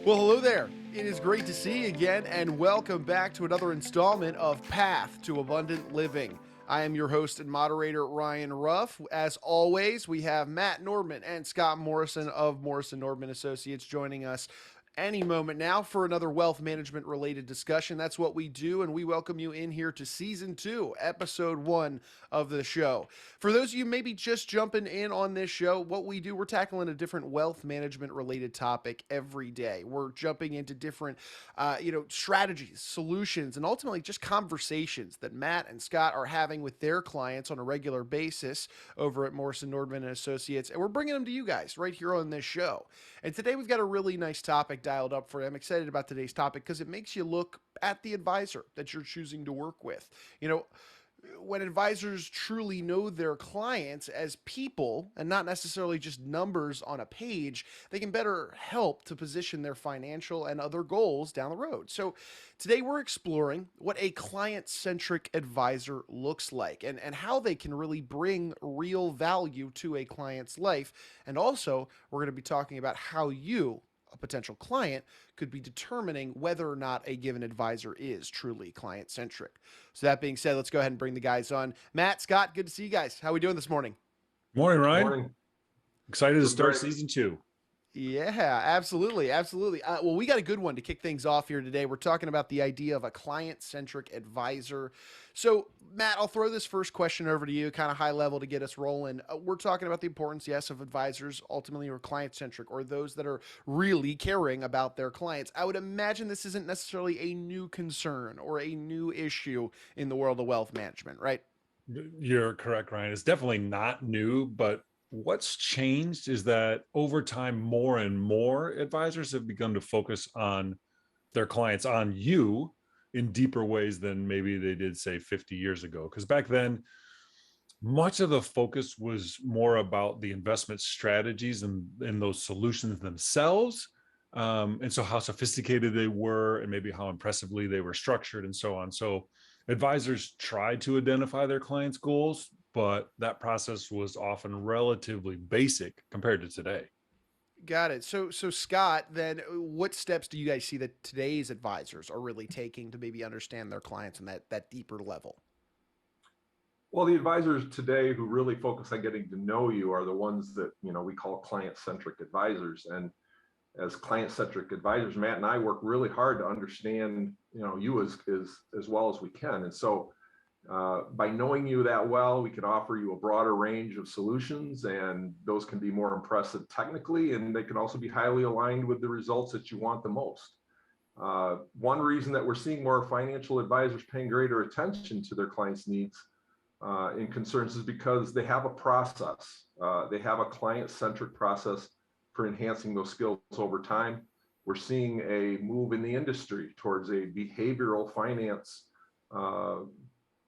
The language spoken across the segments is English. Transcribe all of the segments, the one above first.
Well, hello there. It is great to see you again, and welcome back to another installment of Path to Abundant Living. I am your host and moderator, Ryan Ruff. As always, we have Matt Nordman and Scott Morrison of Morrison Nordman Associates joining us any moment now for another wealth management related discussion. That's what we do, and we welcome you in here to season 2, episode 1 of the show. For those of you maybe just jumping in on this show, what we do, we're tackling a different wealth management related topic every day. We're jumping into different strategies, solutions, and ultimately just conversations that Matt and Scott are having with their clients on a regular basis over at Morrison Nordman and Associates, and we're bringing them to you guys right here on this show. And today we've got a really nice topic dialed up for you. I'm excited about today's topic because it makes you look at the advisor that you're choosing to work with. When advisors truly know their clients as people and not necessarily just numbers on a page, they can better help to position their financial and other goals down the road. So today we're exploring what a client-centric advisor looks like and how they can really bring real value to a client's life. And also, we're going to be talking about how you, a potential client, could be determining whether or not a given advisor is truly client-centric. So that being said, let's go ahead and bring the guys on. Matt, Scott, good to see you guys. How are we doing this morning? Morning, Ryan. Morning. Excited to start season 2. Yeah, absolutely. Absolutely. Well, we got a good one to kick things off here today. We're talking about the idea of a client-centric advisor. So, Matt, I'll throw this first question over to you, kind of high level to get us rolling. We're talking about the importance, yes, of advisors ultimately are client-centric, or those that are really caring about their clients. I would imagine this isn't necessarily a new concern or a new issue in the world of wealth management, right? You're correct, Ryan. It's definitely not new, but what's changed is that over time, more and more advisors have begun to focus on their clients, on you, in deeper ways than maybe they did, say, 50 years ago. Because back then, much of the focus was more about the investment strategies and those solutions themselves. And so how sophisticated they were and maybe how impressively they were structured and so on. So advisors tried to identify their clients' goals, but that process was often relatively basic compared to today. Got it. So Scott, then what steps do you guys see that today's advisors are really taking to maybe understand their clients on that deeper level? Well, the advisors today who really focus on getting to know you are the ones that, we call client-centric advisors. And as client-centric advisors, Matt and I work really hard to understand, you as well as we can. And so by knowing you that well, we can offer you a broader range of solutions, and those can be more impressive technically, and they can also be highly aligned with the results that you want the most. One reason that we're seeing more financial advisors paying greater attention to their clients' needs and concerns is because they have a process. They have a client-centric process for enhancing those skills over time. We're seeing a move in the industry towards a behavioral finance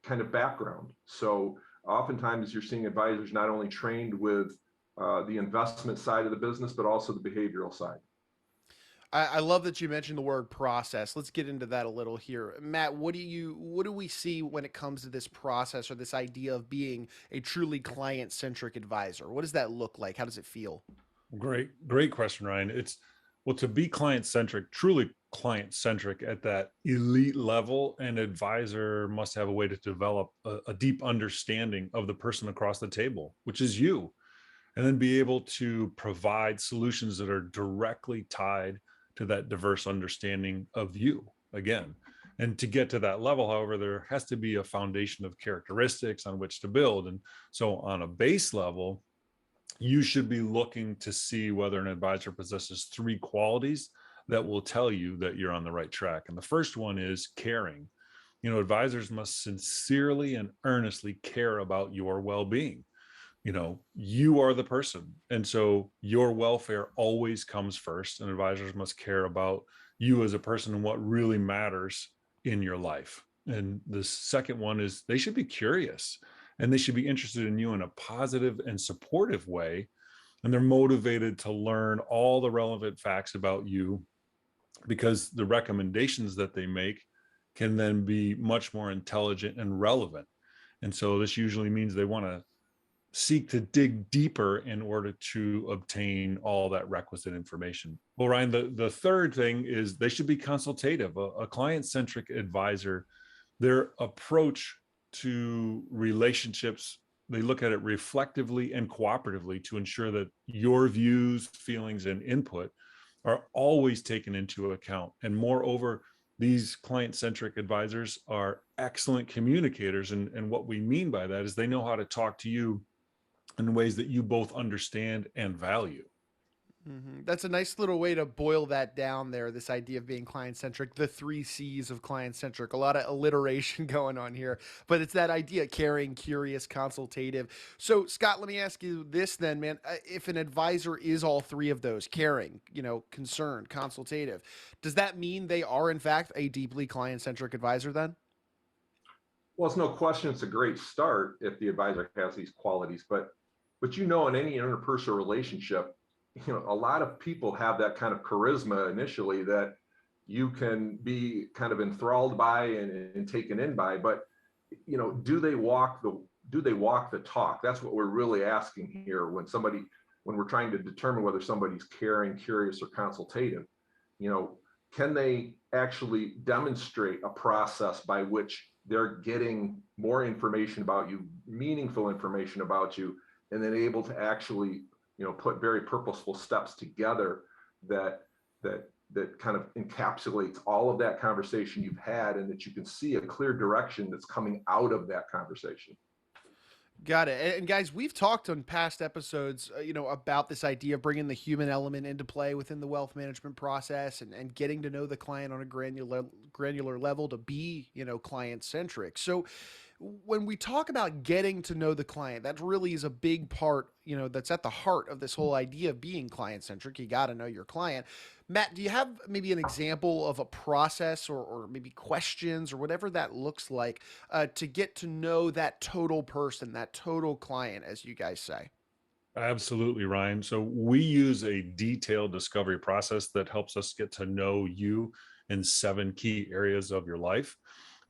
kind of background. So oftentimes you're seeing advisors not only trained with the investment side of the business, but also the behavioral side. I love that you mentioned the word process. Let's get into that a little here. Matt, what do we see when it comes to this process or this idea of being a truly client-centric advisor? What does that look like? How does it feel? Great question, Ryan. To be client-centric, truly client-centric at that elite level, an advisor must have a way to develop a deep understanding of the person across the table, which is you, and then be able to provide solutions that are directly tied to that diverse understanding of you again. And to get to that level, however, there has to be a foundation of characteristics on which to build. And so on a base level, you should be looking to see whether an advisor possesses 3 qualities that will tell you that you're on the right track. And the first one is caring. Advisors must sincerely and earnestly care about your well-being. You are the person. And so your welfare always comes first, and advisors must care about you as a person and what really matters in your life. And the second one is they should be curious, and they should be interested in you in a positive and supportive way. And they're motivated to learn all the relevant facts about you, because the recommendations that they make can then be much more intelligent and relevant. And so this usually means they want to seek to dig deeper in order to obtain all that requisite information. Well, Ryan, the third thing is they should be consultative. A client-centric advisor, their approach to relationships, they look at it reflectively and cooperatively to ensure that your views, feelings, and input are always taken into account. And moreover, these client-centric advisors are excellent communicators. And what we mean by that is they know how to talk to you in ways that you both understand and value. That's a nice little way to boil that down there. This idea of being client centric, the three C's of client centric, a lot of alliteration going on here, but it's that idea: caring, curious, consultative. So, Scott, let me ask you this then, man. If an advisor is all three of those, caring, concerned, consultative, does that mean they are, in fact, a deeply client centric advisor then? Well, it's no question it's a great start if the advisor has these qualities, but in any interpersonal relationship, a lot of people have that kind of charisma initially that you can be kind of enthralled by and taken in by, but do they walk the talk? That's what we're really asking here when we're trying to determine whether somebody's caring, curious, or consultative. Can they actually demonstrate a process by which they're getting more information about you, meaningful information about you, and then able to actually put very purposeful steps together that kind of encapsulates all of that conversation you've had, and that you can see a clear direction that's coming out of that conversation. Got it. And guys, we've talked on past episodes, about this idea of bringing the human element into play within the wealth management process, and getting to know the client on a granular level to be, client centric. So when we talk about getting to know the client, that really is a big part, that's at the heart of this whole idea of being client centric. You got to know your client. Matt, do you have maybe an example of a process, or maybe questions or whatever that looks like, to get to know that total person, that total client, as you guys say? Absolutely, Ryan. So we use a detailed discovery process that helps us get to know you in 7 key areas of your life.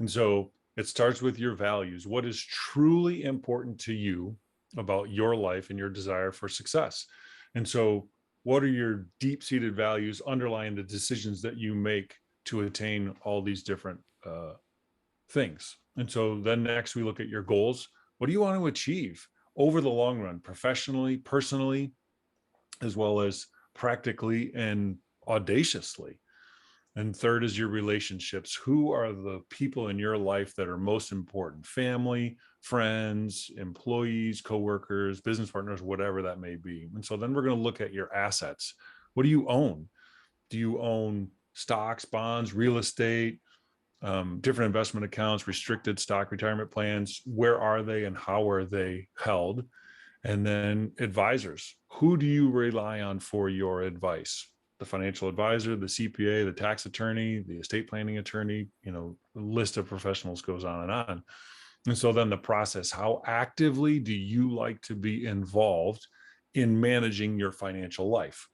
And so it starts with your values. What is truly important to you about your life and your desire for success? And so what are your deep-seated values underlying the decisions that you make to attain all these different things? And so then next we look at your goals. What do you want to achieve over the long run, professionally, personally, as well as practically and audaciously? And third is your relationships. Who are the people in your life that are most important? Family, friends, employees, coworkers, business partners, whatever that may be. And so then we're going to look at your assets. What do you own? Do you own stocks, bonds, real estate, different investment accounts, restricted stock retirement plans? Where are they and how are they held? And then advisors. Who do you rely on for your advice? The financial advisor, the CPA, the tax attorney, the estate planning attorney, the list of professionals goes on and on. And so then the process: how actively do you like to be involved in managing your financial life?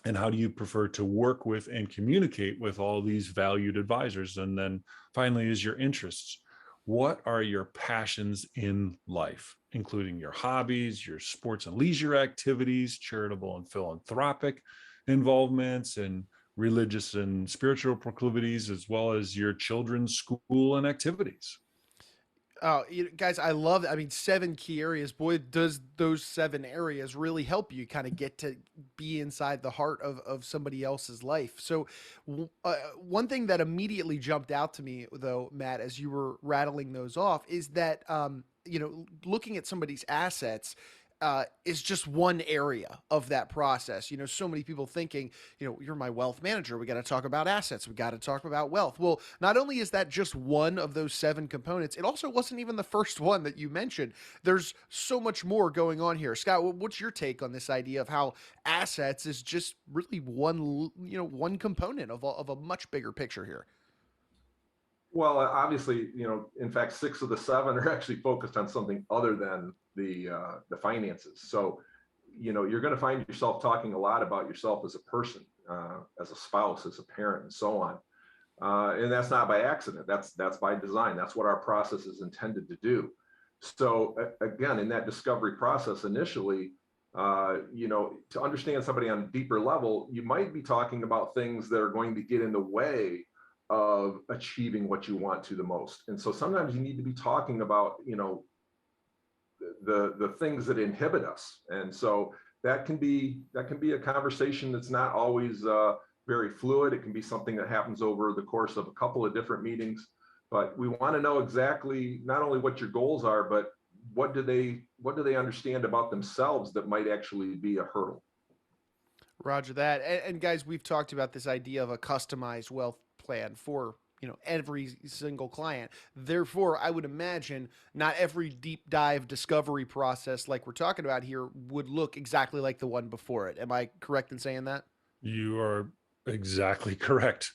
And how do you prefer to work with and communicate with all these valued advisors? And then finally is your interests. What are your passions in life, including your hobbies, your sports and leisure activities, charitable and philanthropic involvements, and religious and spiritual proclivities, as well as your children's school and activities? Oh, guys, I love it. I mean, 7 key areas. Boy, does those 7 areas really help you kind of get to be inside the heart of somebody else's life. So, one thing that immediately jumped out to me, though, Matt, as you were rattling those off, is that, looking at somebody's assets, is just one area of that process. So many people thinking, you're my wealth manager. We got to talk about assets. We got to talk about wealth. Well, not only is that just one of those 7 components, it also wasn't even the first one that you mentioned. There's so much more going on here. Scott, what's your take on this idea of how assets is just really one component of a much bigger picture here? Well, obviously, in fact, 6 of the 7 are actually focused on something other than the finances. So, you're going to find yourself talking a lot about yourself as a person, as a spouse, as a parent, and so on. And that's not by accident. That's by design. That's what our process is intended to do. So again, in that discovery process initially, to understand somebody on a deeper level, you might be talking about things that are going to get in the way of achieving what you want to the most. And so sometimes you need to be talking about, the things that inhibit us. And so that can be a conversation that's not always very fluid. It can be something that happens over the course of a couple of different meetings. But we want to know exactly not only what your goals are, but what do they understand about themselves that might actually be a hurdle. Roger that. And guys, we've talked about this idea of a customized wealth plan for every single client. Therefore, I would imagine not every deep dive discovery process like we're talking about here would look exactly like the one before it. Am I correct in saying that? You are exactly correct.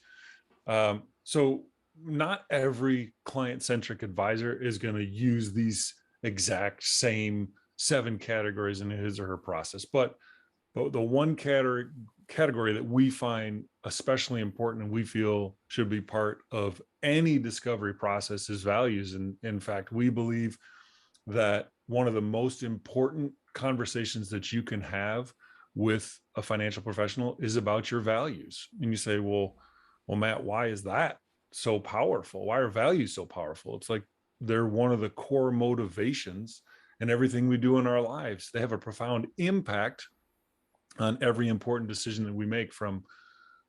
So not every client-centric advisor is going to use these exact same 7 categories in his or her process, but the one category that we find especially important and we feel should be part of any discovery process is values. And in fact, we believe that one of the most important conversations that you can have with a financial professional is about your values. And you say, well, Matt, why is that so powerful? Why are values so powerful? It's like they're one of the core motivations in everything we do in our lives. They have a profound impact on every important decision that we make, from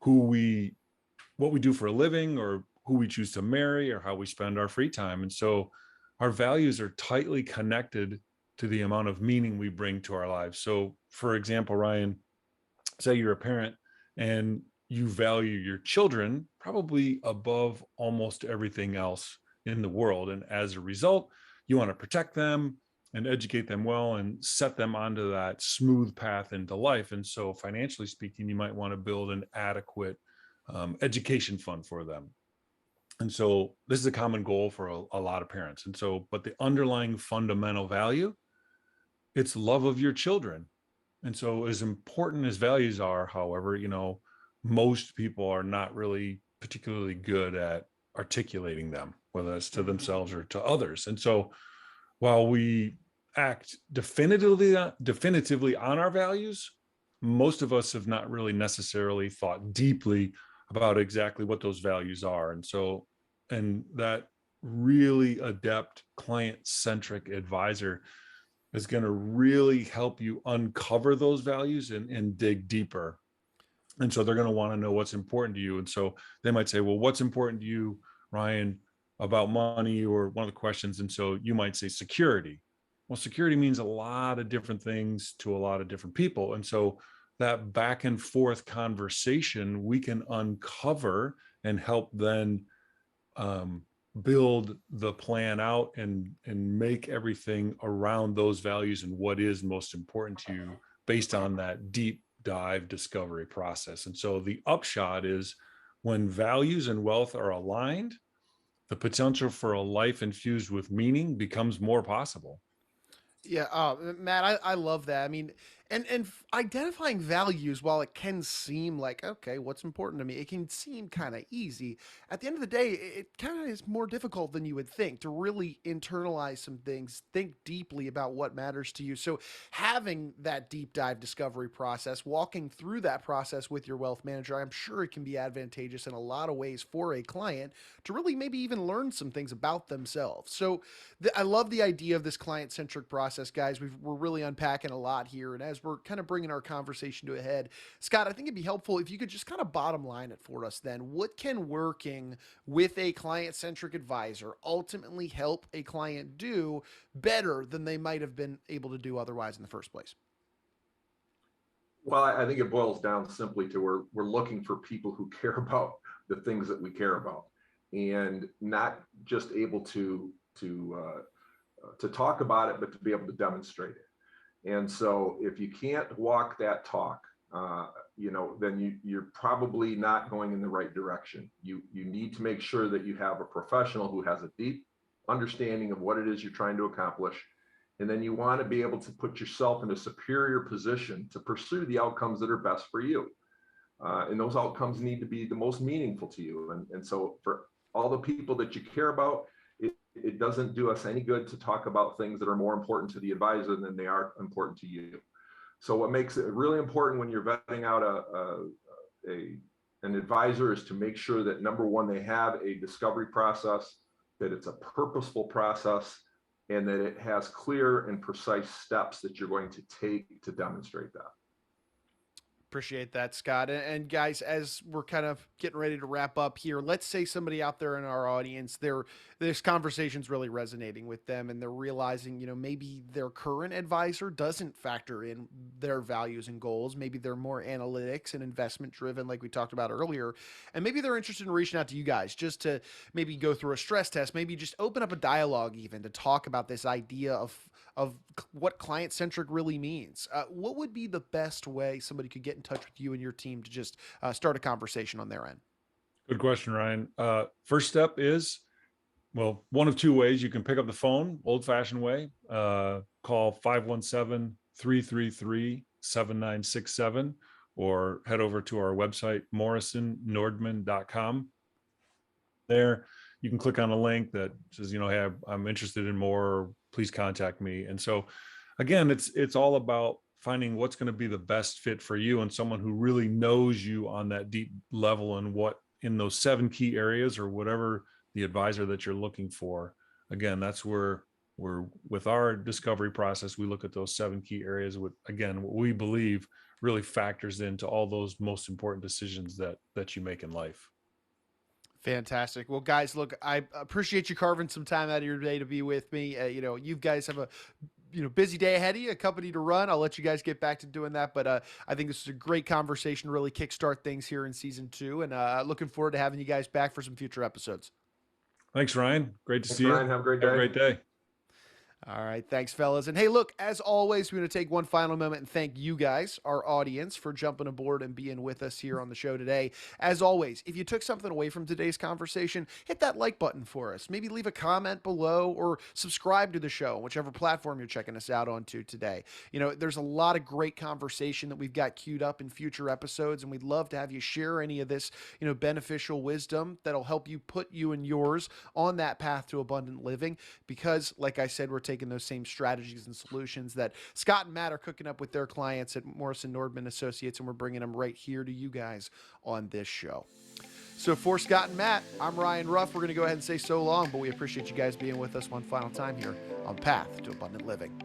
what we do for a living, or who we choose to marry, or how we spend our free time. And so our values are tightly connected to the amount of meaning we bring to our lives. So for example, Ryan, say you're a parent and you value your children probably above almost everything else in the world. And as a result, you want to protect them and educate them well and set them onto that smooth path into life. And so financially speaking, you might want to build an adequate education fund for them. And so this is a common goal for a lot of parents. And so, but the underlying fundamental value, it's love of your children. And so as important as values are, however, most people are not really particularly good at articulating them, whether that's to themselves or to others. And so while we act definitively on our values, most of us have not really necessarily thought deeply about exactly what those values are. And that really adept client-centric advisor is going to really help you uncover those values and dig deeper. And so they're going to want to know what's important to you. And so they might say, well, what's important to you, Ryan, about money, or one of the questions. And so you might say security. Well, security means a lot of different things to a lot of different people. And so that back and forth conversation, we can uncover and help then build the plan out and make everything around those values and what is most important to you based on that deep dive discovery process. And so the upshot is, when values and wealth are aligned, the potential for a life infused with meaning becomes more possible. Yeah, Matt, I love that. I mean, and identifying values, while it can seem like, okay, what's important to me, it can seem kind of easy. At the end of the day, it kind of is more difficult than you would think to really internalize some things, think deeply about what matters to you. So having that deep dive discovery process, walking through that process with your wealth manager, I'm sure it can be advantageous in a lot of ways for a client to really maybe even learn some things about themselves. So I love the idea of this client-centric process, guys. We're really unpacking a lot here. And as we're kind of bringing our conversation to a head, Scott, I think it'd be helpful if you could just kind of bottom line it for us then. What can working with a client-centric advisor ultimately help a client do better than they might have been able to do otherwise in the first place? Well, I think it boils down simply to we're looking for people who care about the things that we care about, and not just able to talk about it, but to be able to demonstrate it. And so if you can't walk that talk, then you're probably not going in the right direction. You need to make sure that you have a professional who has a deep understanding of what it is you're trying to accomplish. And then you want to be able to put yourself in a superior position to pursue the outcomes that are best for you. And those outcomes need to be the most meaningful to you. And so for all the people that you care about, it doesn't do us any good to talk about things that are more important to the advisor than they are important to you. So what makes it really important when you're vetting out an advisor is to make sure that, number one, they have a discovery process, that it's a purposeful process, and that it has clear and precise steps that you're going to take to demonstrate that. Appreciate that, Scott. And guys, as we're kind of getting ready to wrap up here, let's say somebody out there in our audience, this conversation's really resonating with them, and they're realizing, maybe their current advisor doesn't factor in their values and goals. Maybe they're more analytics and investment driven, like we talked about earlier. And maybe they're interested in reaching out to you guys just to maybe go through a stress test, maybe just open up a dialogue even to talk about this idea of what client-centric really means. What would be the best way somebody could get in touch with you and your team to just start a conversation on their end? Good question, Ryan. First step is, well, one of two ways. You can pick up the phone, old-fashioned way, call 517-333-7967, or head over to our website, morrisonnordman.com. There, you can click on a link that says, hey, I'm interested in more, please contact me. And so again, it's all about finding what's going to be the best fit for you, and someone who really knows you on that deep level, and what in those 7 key areas, or whatever the advisor that you're looking for. Again, that's where with our discovery process, we look at those 7 key areas, what we believe really factors into all those most important decisions that you make in life. Fantastic. Well, guys, look, I appreciate you carving some time out of your day to be with me. You guys have a busy day ahead of you, a company to run. I'll let you guys get back to doing that. But I think this is a great conversation, really kickstart things here in season 2. And looking forward to having you guys back for some future episodes. Thanks, Ryan. Great to see Ryan. you. Have a great day. Have a great day. All right. Thanks, fellas. And hey, look, as always, we're going to take one final moment and thank you guys, our audience, for jumping aboard and being with us here on the show today. As always, if you took something away from today's conversation, hit that like button for us. Maybe leave a comment below, or subscribe to the show, whichever platform you're checking us out onto today. There's a lot of great conversation that we've got queued up in future episodes, and we'd love to have you share any of this, beneficial wisdom that'll help you put you and yours on that path to abundant living. Because, like I said, we're taking those same strategies and solutions that Scott and Matt are cooking up with their clients at Morrison Nordman Associates, and we're bringing them right here to you guys on this show. So for Scott and Matt, I'm Ryan Ruff. We're going to go ahead and say so long, but we appreciate you guys being with us one final time here on Path to Abundant Living.